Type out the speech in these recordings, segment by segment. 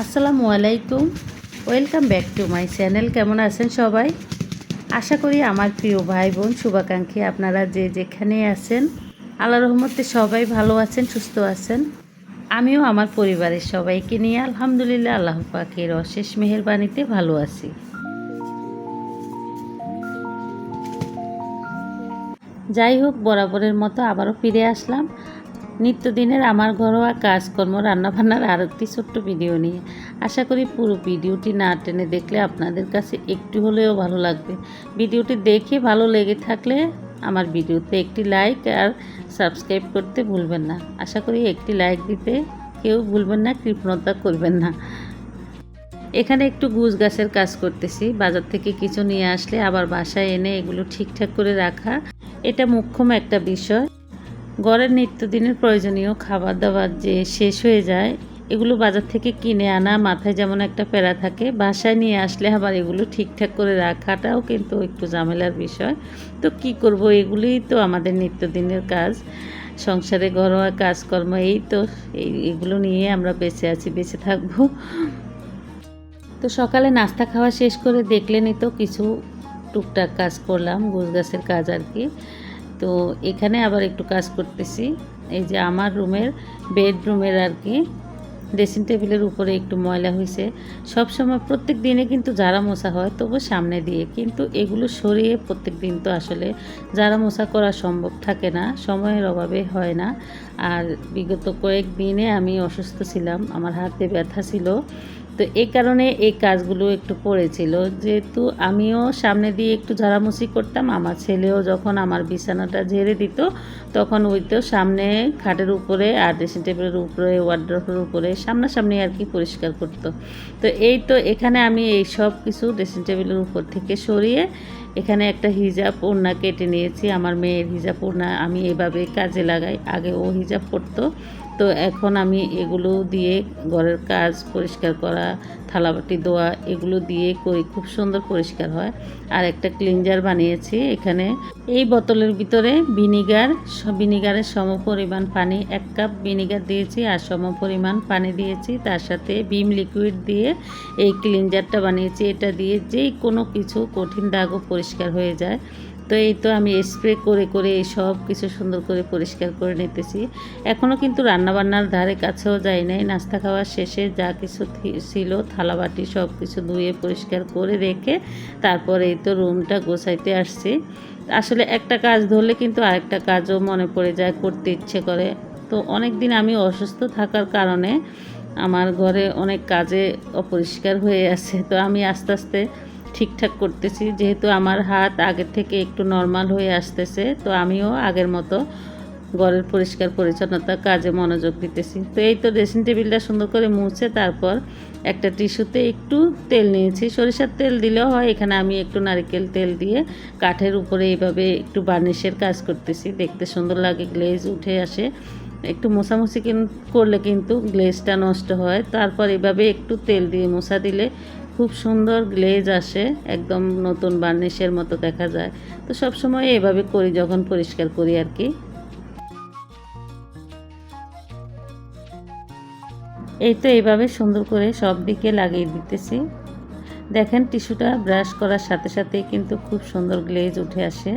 আসসালামু আলাইকুম, welcome back to my channel. কেমন আছেন সবাই? আশা করি আমার প্রিয় ভাই বোন শুভাকাঙ্ক্ষী আপনারা যে যেখানে আছেন আল্লাহর রহমতে সবাই ভালো আছেন, সুস্থ আছেন। আমিও আমার পরিবারের সবাইকে নিয়ে আলহামদুলিল্লাহ আল্লাহ পাকের অশেষ মেহেরবানিতে ভালো আছি। যাই হোক, বরাবরের মতো আবারও ফিরে আসলাম নিত্যদিনের আমার ঘরোয়া কাজকর্ম, রান্নাবান্নার আর একটি ছোট্ট ভিডিও নিয়ে। আশা করি পুরো ভিডিওটি না টেনে দেখলে আপনাদের কাছে একটু হলেও ভালো লাগবে। ভিডিওটি দেখে ভালো লেগে থাকলে আমার ভিডিওতে একটি লাইক আর সাবস্ক্রাইব করতে ভুলবেন না। আশা করি একটি লাইক দিতে কেউ ভুলবেন না, কৃপণতা করবেন না। এখানে একটু গুছ গাছের কাজ করতেছি। বাজার থেকে কিছু নিয়ে আসলে আবার বাসায় এনে এগুলো ঠিকঠাক করে রাখা, এটা মুখ্যম একটা বিষয়। ঘরের নিত্যদিনের প্রয়োজনীয় খাবার দাবার যে শেষ হয়ে যায়, এগুলো বাজার থেকে কিনে আনা মাথায় যেমন একটা প্যারা থাকে, বাসায় নিয়ে আসলে আবার এগুলো ঠিকঠাক করে রাখাটাও কিন্তু একটু ঝামেলার বিষয়। তো কি করব, এগুলোই তো আমাদের নিত্যদিনের কাজ, সংসারে ঘরোয়া কাজকর্ম। এই তো এগুলো নিয়ে আমরা বেঁচে আছি, বেঁচে থাকবো। তো সকালে নাস্তা খাওয়া শেষ করে দেখলেনই তো কিছু টুকটাক কাজ করলাম, গোছ গাছের কাজ আর কি। তো এখানে আবার একটু কাজ করতেছি। এই যে আমার রুমের বেডরুমের আর কি ড্রেসিং টেবিলের উপরে একটু ময়লা হয়েছে। সবসময় প্রত্যেক দিনে কিন্তু ঝাড়া মোছা হয়, তবু সামনে দিয়ে, কিন্তু এগুলো সরিয়ে প্রত্যেক দিন তো আসলে ঝাড়া মোছা করা সম্ভব থাকে না, সময়ের অভাবে হয় না। আর বিগত কয়েক দিনে আমি অসুস্থ ছিলাম, আমার হাতে ব্যথা ছিল, তো এই কারণে এই কাজগুলো একটু পড়েছিল। যেহেতু আমিও সামনে দিয়ে একটু ঝাড়ামুছি করতাম, আমার ছেলেও যখন আমার বিছানাটা ঝেড়ে দিত তখন ওই তো সামনে খাটের উপরে আর ড্রেসিং টেবিলের উপরে, ওয়ার্ড্রোবের উপরে সামনাসামনি আর কি পরিষ্কার করতো। তো এই তো এখানে আমি এই সব কিছু ড্রেসিং টেবিলের উপর থেকে সরিয়ে এখানে একটা হিজাব ওড়না কেটে নিয়েছি। আমার মেয়ের হিজাব ওড়না আমি এভাবে কাজে লাগাই, আগে ও হিজাব পরতো, তো এখন আমি এগুলো দিয়ে ঘরের কাজ, পরিষ্কার করা, থালাবাটি ধোয়া, এগুলো দিয়ে করি, খুব সুন্দর পরিষ্কার হয়। আর একটা ক্লিনজার বানিয়েছি এখানে। এই বোতলের ভিতরে ভিনিগারের সমপরিমাণ পানি, 1 কাপ ভিনিগার দিয়েছি আর সমপরিমাণ পানি দিয়েছি, তার সাথে ভিম লিকুইড দিয়ে এই ক্লিনজারটা বানিয়েছি। এটা দিয়ে যেই কোনো কিছু কঠিন দাগও পরিষ্কার হয়ে যায়। তো এই তো আমি স্প্রে করে করে এই সব কিছু সুন্দর করে পরিষ্কার করে নিতেছি। এখনও কিন্তু রান্নাবান্নার ধারে কাছেও যাই নাই। নাস্তা খাওয়ার শেষে যা কিছু ছিল থালাবাটি সব কিছু ধুয়ে পরিষ্কার করে রেখে তারপর এই তো রুমটা গোছাইতে আসছি। আসলে একটা কাজ ধরলে কিন্তু আরেকটা কাজও মনে পড়ে যায়, করতে ইচ্ছে করে। তো অনেক দিন আমি অসুস্থ থাকার কারণে আমার ঘরে অনেক কাজে অপরিষ্কার হয়ে আছে, তো আমি আস্তে আস্তে ঠিকঠাক করতেছি। যেহেতু আমার হাত আগের থেকে একটু নর্মাল হয়ে আসতেছে, তো আমিও আগের মতো ঘরের পরিষ্কার পরিচ্ছন্নতা কাজে মনোযোগ দিতেছি। তো এই তো ড্রেসিং টেবিলটা সুন্দর করে মুছে তারপর একটা টিস্যুতে একটু তেল নিয়েছি, সরিষার তেল দিলেও হয়, এখানে আমি একটু নারকেল তেল দিয়ে কাঠের উপরে এইভাবে একটু বার্নিশের কাজ করতেছি, দেখতে সুন্দর লাগে, গ্লেজ উঠে আসে। একটু মোছামুছি করলে কিন্তু গ্লেজটা নষ্ট হয়, তারপর এভাবে একটু তেল দিয়ে মোছা দিলে খুব সুন্দর গ্লেজ আসে, একদম নতুন বার্নিশের মতো দেখা যায়। তো সব সময় এভাবে করি যখন পরিষ্কার করি আর কি। এই তো এইভাবে সুন্দর করে সব দিকে লাগিয়ে দিতেছি। দেখেন টিস্যুটা ব্রাশ করার সাথে সাথে কিন্তু খুব সুন্দর গ্লেজ উঠে আসে,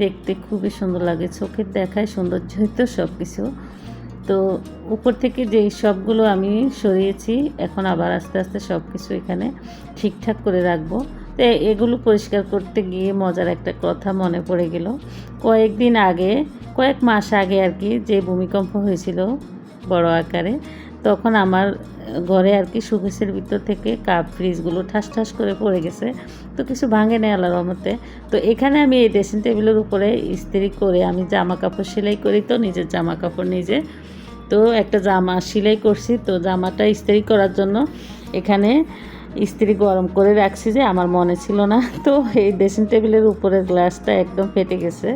দেখতে খুবই সুন্দর লাগে, চোখের দেখায় সৌন্দর্য হইতো সব কিছু। তো উপর থেকে যেই সবগুলো আমি সরিয়েছি, এখন আবার আস্তে আস্তে সব কিছু এখানে ঠিকঠাক করে রাখবো। তো এগুলো পরিষ্কার করতে গিয়ে মজার একটা কথা মনে পড়ে গেল। কয়েক মাস আগে আর কি, যে ভূমিকম্প হয়েছিল বড় আকারে, তখন আমার ঘরে আর কি শোকেসের ভিতর থেকে কাপ ফ্রিজগুলো ঠাস ঠাস করে পড়ে গেছে, তো কিছু ভাঙে নেই আল্লাহর রহমতে। তো এখানে আমি এই ড্রেসিং টেবিলের উপরে ইস্ত্রি করে, আমি জামা কাপড় সেলাই করি, তো নিজের জামা কাপড় নিজে, তো একটা জামা সেলাই করছি, তো জামাটা ইস্ত্রি করার জন্য এখানে ইস্ত্রি গরম করে রাখছি, যে আমার মনে ছিল না, তো এই ড্রেসিং টেবিলের উপরের গ্লাসটা একদম ফেটে গেছে।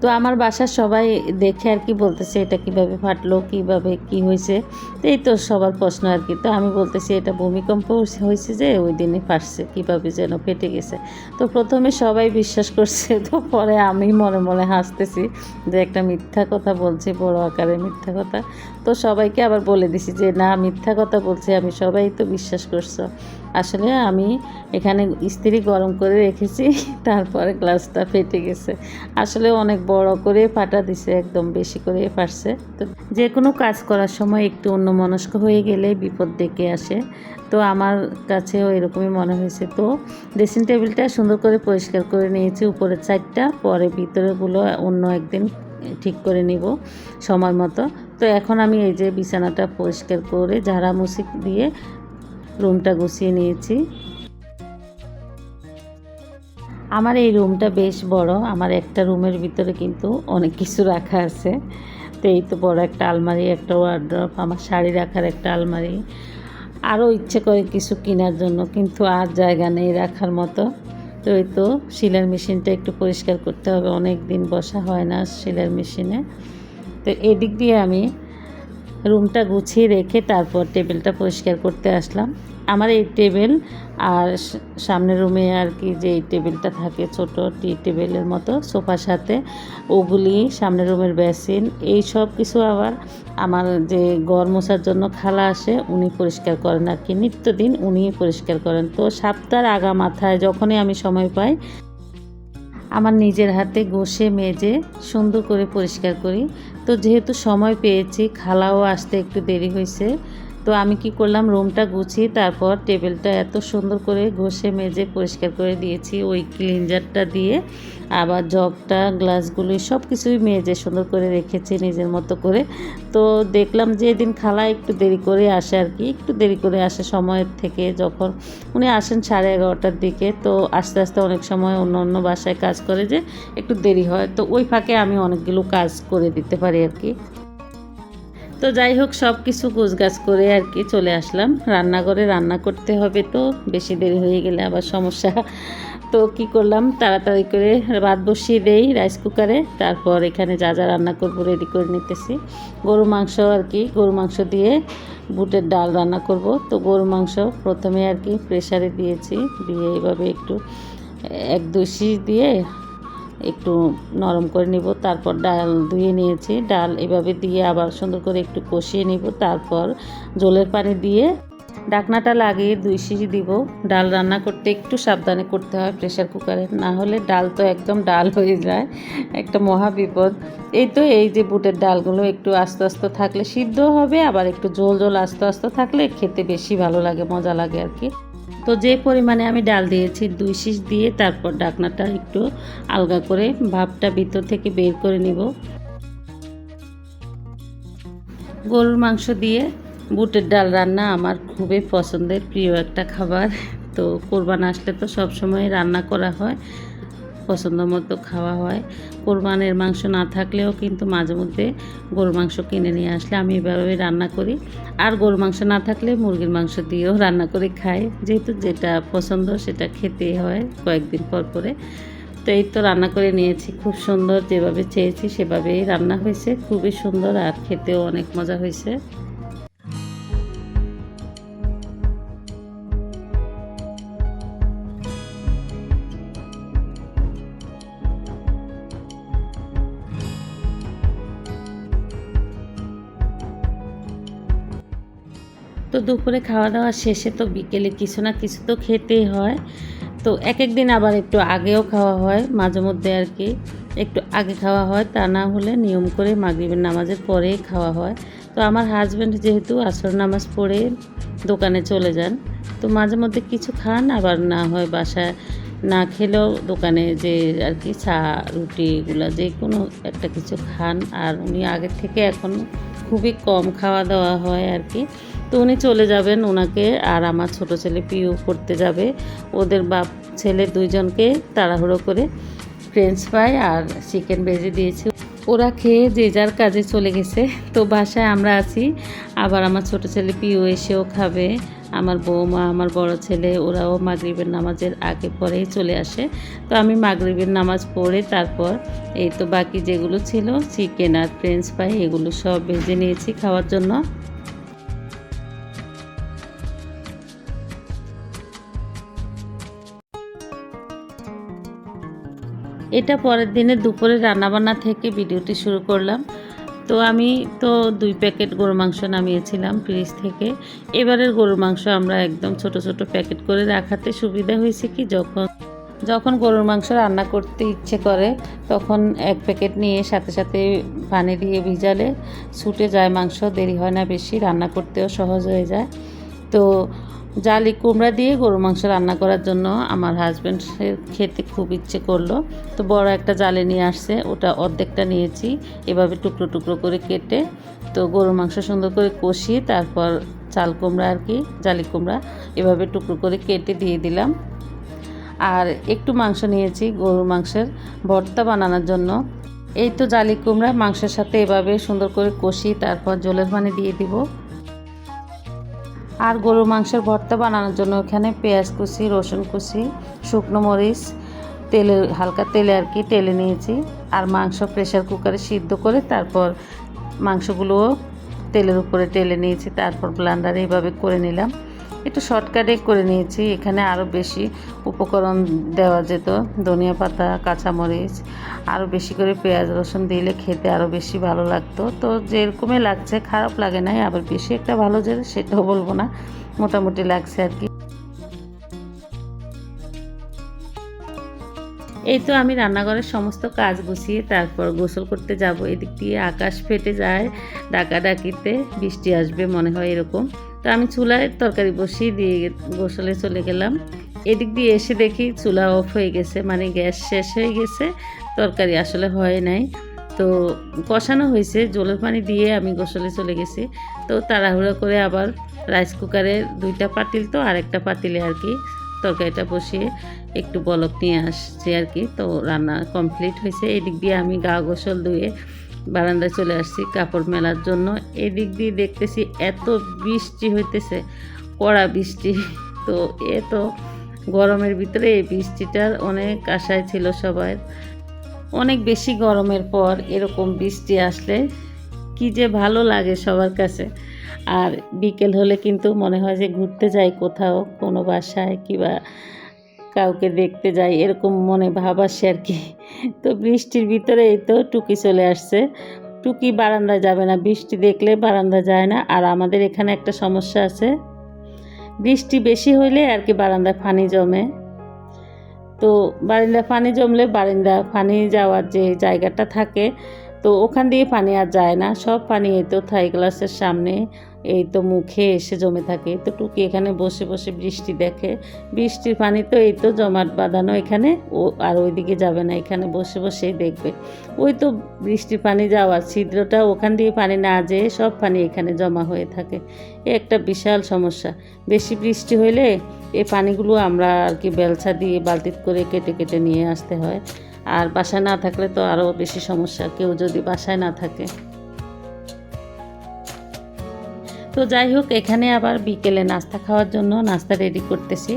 তো আমার বাসার সবাই দেখে আর কি বলতেছে এটা কিভাবে ফাটলো, কিভাবে কি হয়েছে। তো এই তো সবার প্রশ্ন আর কি। তো আমি বলতেছি এটা ভূমিকম্প হয়েছে যে ওই দিনই ফাটছে, কীভাবে যেন ফেটে গেছে। তো প্রথমে সবাই বিশ্বাস করছে, তো পরে আমি মনে মনে হাসতেছি যে একটা মিথ্যা কথা বলছি, বড় আকারে মিথ্যা কথা। তো সবাইকে আবার বলে দিছি যে না মিথ্যা কথা বলছি আমি, সবাই তো বিশ্বাস করছো। আসলে আমি এখানে ইস্ত্রি গরম করে রেখেছি, তারপরে গ্লাসটা ফেটে গেছে। আসলে অনেক বড় করে ফাটা দিছে, একদম বেশি করে ফাটছে। তো যে কোনো কাজ করার সময় একটু অন্যমনস্ক হয়ে গেলে বিপদ ডেকে আসে। তো আমার কাছেও এরকমই মনে হয়েছে। তো ড্রেসিং টেবিলটা সুন্দর করে পরিষ্কার করে নিয়েছি, উপরের সাইডটা, পরে ভিতরেগুলো অন্য একদিন ঠিক করে নিব সময় মতো। তো এখন আমি এই যে বিছানাটা পরিষ্কার করে ঝাড়ামুছি দিয়ে রুমটা গুছিয়ে নিয়েছি। আমার এই রুমটা বেশ বড়, আমার একটা রুমের ভিতরে কিন্তু অনেক কিছু রাখা আছে। তো এই তো বড় একটা আলমারি, একটা ওয়ার্ড্রপ, আমার শাড়ি রাখার একটা আলমারি, আরও ইচ্ছে করে কিছু কেনার জন্য, কিন্তু আর জায়গা নেই রাখার মতো। তো এই তো সেলাই মেশিনটা একটু পরিষ্কার করতে হবে, অনেক দিন বসা হয় না সেলাই মেশিনে। তো এদিক দিয়ে আমি রুমটা গুছিয়ে রেখে তারপর টেবিলটা পরিষ্কার করতে আসলাম। আমার এই টেবিল আর সামনের রুমে আর কি যে এই টেবিলটা থাকে ছোট টি টেবিলের মতো সোফার সাথে, ওগুলি সামনের রুমের বেসিন, এই সব কিছু আবার আমার যে ঘর মোছার জন্য খালা আসে উনি পরিষ্কার করেন আর কি, নিত্যদিন উনিই পরিষ্কার করেন। তো সপ্তাহের আগা মাথায় যখনই আমি সময় পাই আমার নিজের হাতে ঘষে মেজে সুন্দর করে পরিষ্কার করি। তো যেহেতু সময় পেয়েছি, খালাও আসতে একটু দেরি হয়েছে, তো আমি কি করলাম রুমটা গুছিয়ে তারপর টেবিলটা এত সুন্দর করে ঘষে মেজে পরিষ্কার করে দিয়েছি ওই ক্লিনজারটা দিয়ে। আবার জগটা গ্লাসগুলি সব কিছুই মেজে সুন্দর করে রেখেছি নিজের মতো করে। তো দেখলাম যে এদিন খালা একটু দেরি করে আসে আর কি, একটু দেরি করে আসে সময়ের থেকে। যখন উনি আসেন 11:30টার দিকে, তো আস্তে আস্তে অনেক সময় অন্য অন্য বাসায় কাজ করে যে একটু দেরি হয়, তো ওই ফাঁকে আমি অনেকগুলো কাজ করে দিতে পারি আর কি। তো যাই হোক সব কিছু গোছগাছ করে আর কি চলে আসলাম রান্নাঘরে, রান্না করতে হবে, তো বেশি দেরি হয়ে গেলে আবার সমস্যা। তো কি করলাম তাড়াতাড়ি করে ভাত বসিয়ে দেই রাইস কুকারে, তারপর এখানে যা যা রান্না করবো রেডি করে নিতেছি। গরু মাংস আর কি, গরু মাংস দিয়ে বুটের ডাল রান্না করব। তো গরু মাংস প্রথমে আর কি প্রেসারে দিয়েছি, দিয়ে এভাবে একটু 1-2 সিটি দিয়ে একটু নরম করে নিব। তারপর ডাল ধুয়ে নিয়েছি, ডাল এভাবে দিয়ে আবার সুন্দর করে একটু কষিয়ে নিব। তারপর জলের পানি দিয়ে ঢাকনাটা লাগিয়ে 2 সিটি দিব। ডাল রান্না করতে একটু সাবধানে করতে হয় প্রেসার কুকারে, না হলে ডাল তো একদম ডাল হয়ে যায়, একটা মহা বিপদ। এই তো এই যে বুটের ডালগুলো একটু আস্তে আস্তে থাকলে সিদ্ধ হবে, আবার একটু ঝোল ঝোল আস্তে আস্তে থাকলে খেতে বেশি ভালো লাগে, মজা লাগে আর কি। তো যে পরিমাণে আমি ডাল দিয়েছি 2 সিটি দিয়ে তারপর ঢাকনাটা একটু আলগা করে ভাপটা ভিতর থেকে বের করে নিব। গরুর মাংস দিয়ে বুটের ডাল রান্না আমার খুবই পছন্দের প্রিয় একটা খাবার। তো কোরবান আসলে তো সব সময় রান্না করা হয়, পছন্দ মতো খাওয়া হয়। কোরবানের মাংস না থাকলেও কিন্তু মাঝে মধ্যে গরুর মাংস কিনে নিয়ে আসলে আমি এভাবে রান্না করি। আর গরুর মাংস না থাকলে মুরগির মাংস দিয়েও রান্না করে খাই, যেহেতু যেটা পছন্দ সেটা খেতে হয় কয়েকদিন পর পরে। তো এই তো রান্না করে নিয়েছি, খুব সুন্দর, যেভাবে চেয়েছি সেভাবেই রান্না হয়েছে, খুবই সুন্দর আর খেতেও অনেক মজা হয়েছে। তো দুপুরে খাওয়া দাওয়া শেষে তো বিকেলে কিছু না কিছু তো খেতেই হয়। তো এক এক দিন আবার একটু আগেও খাওয়া হয়, মাঝে মধ্যে আর কি একটু আগে খাওয়া হয়, তা না হলে নিয়ম করে মাগরিবের নামাজের পরেই খাওয়া হয়। তো আমার হাজব্যান্ড যেহেতু আসর নামাজ পড়ে দোকানে চলে যান, তো মাঝে মধ্যে কিছু খান, আবার না হয় বাসায় না খেলেও দোকানে যে আর কি চা রুটি এগুলো যে কোনো একটা কিছু খান। আর উনি আগের থেকে এখন খুবই কম খাওয়া দাওয়া হয় আর কি। তো উনি চলে যাবেন, ওনাকে আর আমার ছোট ছেলে পিউ করতে যাবে। ওদের বাপ ছেলে দুইজনকে তাড়াহুড়ো করে ফ্রেঞ্চ ফ্রাই আর চিকেন ভেজে দিয়েছি। ওরা খেয়ে যে যার কাজে চলে গেছে। তো বাসায় আমরা আছি, আবার আমার ছোট ছেলে পিও এসেও খাবে, আমার বৌমা, আমার বড় ছেলে, ওরাও মাগরিবের নামাজের আগে পরেই চলে আসে। তো আমি মাগরিবের নামাজ পড়ে তারপর এই তো বাকি যেগুলো ছিল চিকেন আর ফ্রেঞ্চ ফ্রাই এগুলো সব ভেজে নিয়েছি খাওয়ার জন্য। এটা পরের দিনে দুপুরে রান্নাবান্না থেকে ভিডিওটি শুরু করলাম। তো আমি তো 2 প্যাকেট গরুর মাংস নামিয়েছিলাম ফ্রিজ থেকে। এবারের গরুর মাংস আমরা একদম ছোট ছোট প্যাকেট করে রাখাতে সুবিধা হয়েছে কি, যখন গরুর মাংস রান্না করতে ইচ্ছে করে তখন 1 প্যাকেট নিয়ে সাথে সাথে পানি দিয়ে ভিজালে ছুটে যায় মাংস, দেরি হয় না বেশি, রান্না করতেও সহজ হয়ে যায়। তো জালি কুমড়া দিয়ে গরুর মাংস রান্না করার জন্য আমার হাজব্যান্ডের খেতে খুব ইচ্ছে করলো। তো বড় একটা জালি নিয়ে আসছে, ওটা অর্ধেকটা নিয়েছি, এভাবে টুকরো টুকরো করে কেটে তো গরুর মাংস সুন্দর করে কষিয়ে তারপর চাল কুমড়া আর কি, জালি কুমড়া এভাবে টুকরো করে কেটে দিয়ে দিলাম। আর একটু মাংস নিয়েছি গরুর মাংসের ভর্তা বানানোর জন্য। এই তো জালি কুমড়া মাংসের সাথে এভাবে সুন্দর করে কষিয়ে তারপর জলের পানি দিয়ে দিব। আর গরুর মাংসের ভর্তা বানানোর জন্য এখানে পেঁয়াজ কুচি, রসুন কুচি, শুকনো মরিচ, হালকা তেলে আর কি টেলে নিয়েছি। আর মাংস প্রেসার কুকারে সিদ্ধ করে তারপর মাংসগুলোও তেলের উপরে টেলে নিয়েছি, তারপর ব্লেন্ডারে এইভাবে করে নিলাম। একটু শর্টকাটে করে নিয়েছি, এখানে আরও বেশি উপকরণ দেওয়া যেত, ধনিয়া পাতা, কাঁচামরিচ, আরও বেশি করে পেঁয়াজ রসুন দিলে খেতে আরও বেশি ভালো লাগতো। তো যেরকমই লাগছে, খারাপ লাগে নাই, আবার বেশি একটা ভালো যে সেটাও বলবো না, মোটামুটি লাগছে আর কি। এই তো আমি রান্নাঘরের সমস্ত কাজ গুছিয়ে তারপর গোসল করতে যাব। এদিক দিয়ে আকাশ ফেটে যায় ডাকাডাকিতে, বৃষ্টি আসবে মনে হয় এরকম। তো আমি চুলায় তরকারি বসিয়ে দিয়ে গোসলে চলে গেলাম। এদিক দিয়ে এসে দেখি চুলা অফ হয়ে গেছে, মানে গ্যাস শেষ হয়ে গেছে, তরকারি আসলে হয় নাই। তো কষানো হয়েছে, জলের পানি দিয়ে আমি গোসলে চলে গেছি। তো তাড়াহুড়ো করে আবার রাইস কুকারে 2টা পাতিল, তো আরেকটা পাতিলে আর কি তরকারিটা বসিয়ে একটু বলক নিয়ে আসছি আর কি। তো রান্না কমপ্লিট হয়েছে। এদিক দিয়ে আমি গা গোসল ধুয়ে বারান্দায় চলে আসছি কাপড় মেলার জন্য। এদিক দিয়ে দেখতেছি এত বৃষ্টি হইতেছে, কড়া বৃষ্টি। তো তো গরমের ভিতরে এই বৃষ্টিটার অনেক আশায় ছিল সবাই। অনেক বেশি গরমের পর এরকম বৃষ্টি আসলে কি যে ভালো লাগে সবার কাছে। আর বিকেল হলে কিন্তু মনে হয় যে ঘুরতে যাই কোথাও, কোনো বাসায় কিংবা কাউকে দেখতে যাই, এরকম মনে ভাব আসে আর কি। তো বৃষ্টির ভিতরে এই তো টুকি চলে আসছে। টুকি বারান্দায় যাবে না, বৃষ্টি দেখলে বারান্দা যায় না। আর আমাদের এখানে একটা সমস্যা আছে, বৃষ্টি বেশি হইলে আর কি বারান্দায় পানি জমে। তো বারান্দা পানি জমলে বারান্দা পানি যাওয়ার যে জায়গাটা থাকে, তো ওখান দিয়ে পানি আর যায় না, সব পানি এই তো থাই গ্লাসের সামনে এই তো মুখে এসে জমে থাকে। তো টুকি এখানে বসে বসে বৃষ্টি দেখে, বৃষ্টির পানি তো এই তো জমাট বাঁধানো এখানে, ও আর ওইদিকে যাবে না, এখানে বসে বসেই দেখবে। ওই তো বৃষ্টির পানি যাওয়ার ছিদ্রটা, ওখান দিয়ে পানি না যেয়ে সব পানি এখানে জমা হয়ে থাকে। এ একটা বিশাল সমস্যা। বেশি বৃষ্টি হইলে এই পানিগুলো আমরা আর কি বেলচা দিয়ে বালতি করে কেটে কেটে নিয়ে আসতে হয়। আর বাসায় না থাকলে তো আরও বেশি সমস্যা, কেউ যদি বাসায় না থাকে। তো যাই হোক, এখানে আবার বিকেলে নাস্তা খাওয়ার জন্য নাস্তা রেডি করতেছি।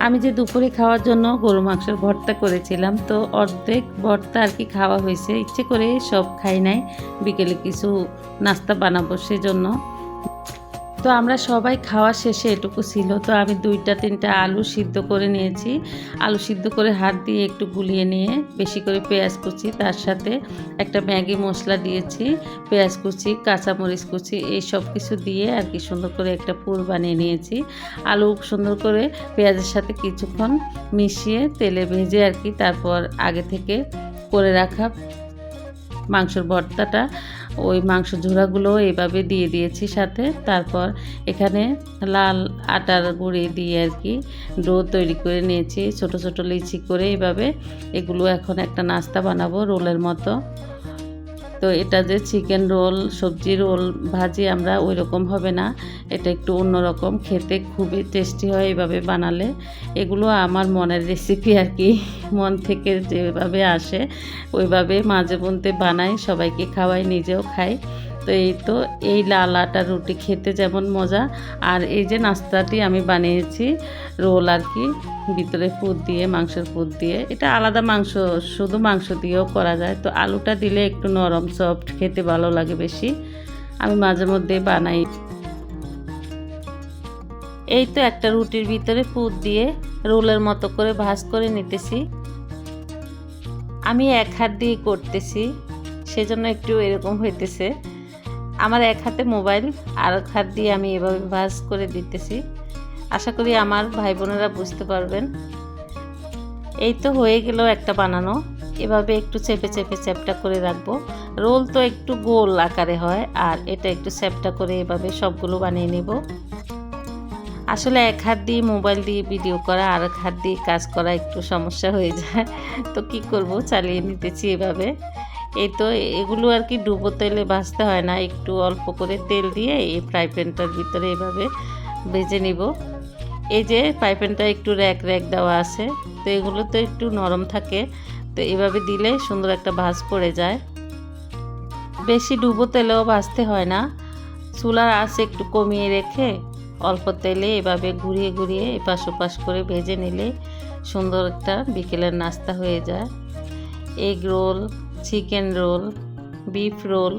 আমি যে দুপুরে খাওয়ার জন্য গরু মাংসের ভর্তা করেছিলাম, তো অর্ধেক ভর্তা আর কি খাওয়া হয়েছে, ইচ্ছে করে সব খাই নাই, বিকেলে কিছু নাস্তা বানাবো সেজন্য। তো আমরা সবাই খাওয়া শেষে এটুকু ছিল। তো আমি 2-3টা আলু সিদ্ধ করে নিয়েছি, আলু সিদ্ধ করে হাত দিয়ে একটু গুলিয়ে নিয়ে বেশি করে পেঁয়াজ কুচি, তার সাথে একটা ম্যাগি মশলা দিয়েছি, পেঁয়াজ কুচি, কাঁচামরিচ কুচি, এই সব কিছু দিয়ে আর কি সুন্দর করে একটা পুর বানিয়ে নিয়েছি। আলু সুন্দর করে পেঁয়াজের সাথে কিছুক্ষণ মিশিয়ে তেলে ভেজে আর কি তারপর আগে থেকে করে রাখা মাংসের ভর্তাটা, ওই মাংস ঝোড়াগুলো এইভাবে দিয়ে দিয়েছি সাথে। তারপর এখানে লাল আটার গুঁড়ি দিয়ে আর কি ডো তৈরি করে নিয়েছি, ছোট ছোট লিচি করে এইভাবে। এগুলো এখন একটা নাস্তা বানাবো রোলের মতো। তো এটা যে চিকেন রোল, সবজি রোল, ভাজি আমরা ওই রকম হবে না, এটা একটু অন্যরকম, খেতে খুবই টেস্টি হয় এভাবে বানালে। এগুলো আমার মনের রেসিপি আর কি, মন থেকে যেভাবে আসে ওইভাবে মাঝে মধ্যে বানাই, সবাইকে খাওয়াই, নিজেও খাই। তো এই লাল আটার রুটি খেতে যেমন মজা, আর এই যে নাস্তাটি আমি বানিয়েছি রোল আর কি, ভিতরে পুর দিয়ে, মাংসের পুর দিয়ে, এটা আলাদা মাংস, শুধু মাংস দিয়েও করা যায়। তো আলুটা দিলে একটু নরম সফট, খেতে ভালো লাগে বেশি, আমি মাঝে মধ্যে বানাই। এই তো একটা রুটির ভিতরে পুর দিয়ে রোলের মতো করে ভাঁজ করে নিতেছি। আমি এক হাত দিয়ে করতেছি, সেজন্য একটু এরকম হইতেছে। আমার এক হাতে মোবাইল, আর এক হাত দিয়ে আমি এভাবে ভাঁজ করে দিতেছি। আশা করি আমার ভাই বোনেরা বুঝতে পারবেন। এই তো হয়ে গেল একটা বানানো। এভাবে একটু চেপে চেপে চ্যাপটা করে রাখবো। রোল তো একটু গোল আকারে হয়, আর এটা একটু চ্যাপটা করে এভাবে সবগুলো বানিয়ে নেব। আসলে এক হাত দিয়ে মোবাইল দিয়ে ভিডিও করা আর এক হাত দিয়ে কাজ করা একটু সমস্যা হয়ে যায়, তো কি করব, চালিয়ে নিতেছি এভাবে। এই তো এগুলো আর কি ডুবো তেলে ভাজতে হয় না, একটু অল্প করে তেল দিয়ে এই ফ্রাই প্যানটার ভিতরে এভাবে ভেজে নিব। এই যে ফ্রাই প্যানটা একটু র্যাক র্যাক দেওয়া আছে, তো এগুলো তো একটু নরম থাকে, তো এভাবে দিলে সুন্দর একটা ভাজ পড়ে যায়। বেশি ডুবো তেলেও ভাজতে হয় না, চুলার আঁচ একটু কমিয়ে রেখে অল্প তেলে এভাবে ঘুরিয়ে ঘুরিয়ে এপাশ ওপাশ করে ভেজে নিলে সুন্দর একটা বিকেলের নাস্তা হয়ে যায়। Egg roll, chicken roll, beef role,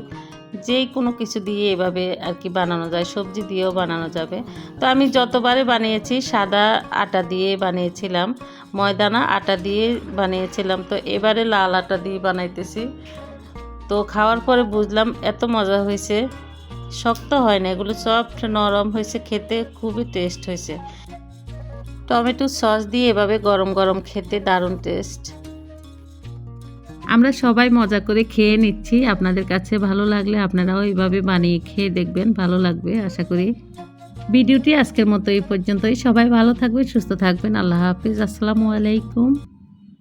যে কোনো কিছু দিয়ে এভাবে আর কি বানানো যায়, সবজি দিয়েও বানানো যাবে। তো আমি যতবারে বানিয়েছি সাদা আটা দিয়ে বানিয়েছিলাম, ময়দা না, আটা দিয়ে বানিয়েছিলাম। তো এবারে লাল আটা দিয়ে বানাইতেছি। তো খাওয়ার পরে বুঝলাম এত মজা হয়েছে, শক্ত হয় না, এগুলো সফট নরম হয়েছে, খেতে খুবই টেস্ট হয়েছে। টমেটো সস দিয়ে এভাবে গরম গরম খেতে দারুণ টেস্ট। আমরা সবাই মজা করে খেয়ে নিচ্ছি, আপনাদের কাছে ভালো লাগলে আপনারাও এইভাবে বানিয়ে খেয়ে দেখবেন, ভালো লাগবে আশা করি। ভিডিওটি আজকের মতো এই পর্যন্তই। সবাই ভালো থাকবেন, সুস্থ থাকবেন। আল্লাহ হাফিজ, আসসালামু আলাইকুম।